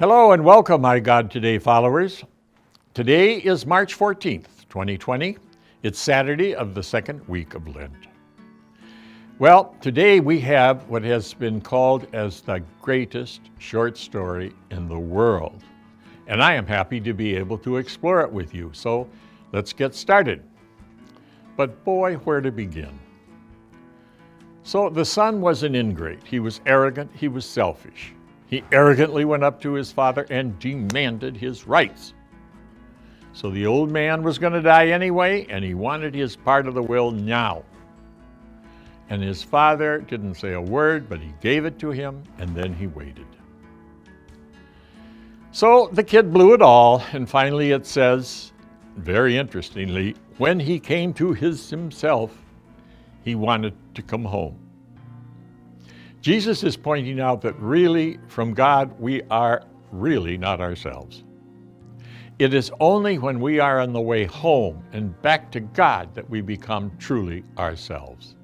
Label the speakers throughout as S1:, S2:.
S1: Hello and welcome, iGod Today followers. Today is March 14th, 2020. It's Saturday of the second week of Lent. Well, today we have what has been called as the greatest short story in the world. And I am happy to be able to explore it with you. So let's get started. But boy, where to begin? So the son was an ingrate. He was arrogant. He was selfish. He arrogantly went up to his father and demanded his rights. So the old man was going to die anyway, and he wanted his part of the will now. And his father didn't say a word, but he gave it to him, and then he waited. So the kid blew it all, and finally it says, very interestingly, when he came to himself, he wanted to come home. Jesus is pointing out that really, from God, we are really not ourselves. It is only when we are on the way home and back to God that we become truly ourselves.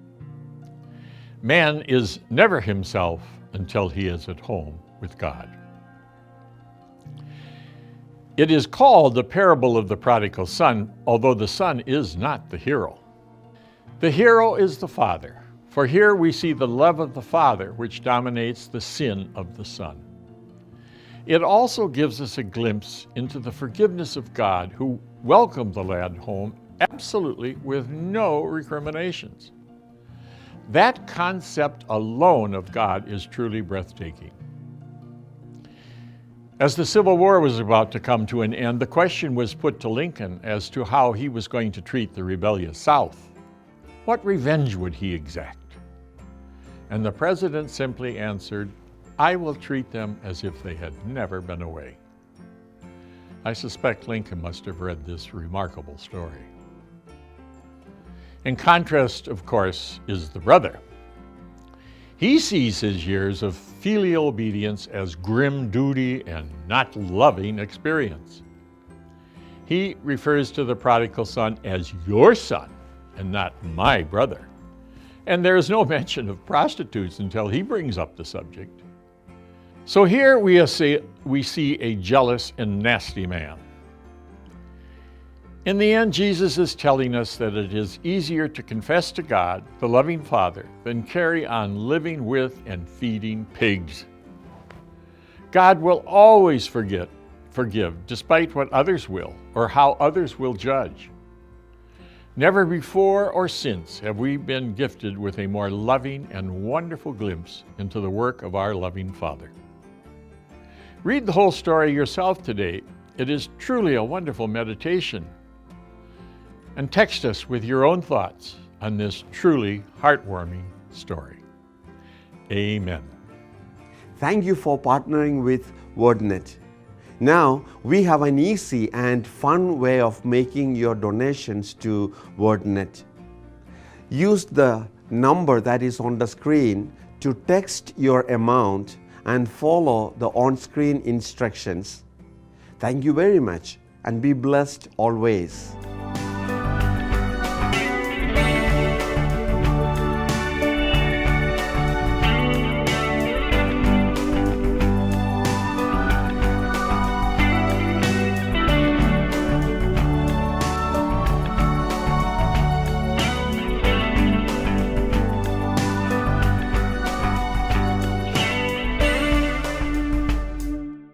S1: Man is never himself until he is at home with God. It is called the parable of the prodigal son, although the son is not the hero. The hero is the father. For here we see the love of the Father, which dominates the sin of the Son. It also gives us a glimpse into the forgiveness of God, who welcomed the lad home absolutely with no recriminations. That concept alone of God is truly breathtaking. As the Civil War was about to come to an end, the question was put to Lincoln as to how he was going to treat the rebellious South. What revenge would he exact? And the president simply answered, I will treat them as if they had never been away. I suspect Lincoln must have read this remarkable story. In contrast, of course, is the brother. He sees his years of filial obedience as grim duty and not loving experience. He refers to the prodigal son as your son and not my brother. And there is no mention of prostitutes until he brings up the subject. So here we see a jealous and nasty man. In the end, Jesus is telling us that it is easier to confess to God, the loving Father, than carry on living with and feeding pigs. God will always forgive, despite what others will or how others will judge. Never before or since have we been gifted with a more loving and wonderful glimpse into the work of our loving Father. Read the whole story yourself today. It is truly a wonderful meditation. And text us with your own thoughts on this truly heartwarming story. Amen.
S2: Thank you for partnering with WordNet. Now, we have an easy and fun way of making your donations to WordNet. Use the number that is on the screen to text your amount and follow the on-screen instructions. Thank you very much and be blessed always.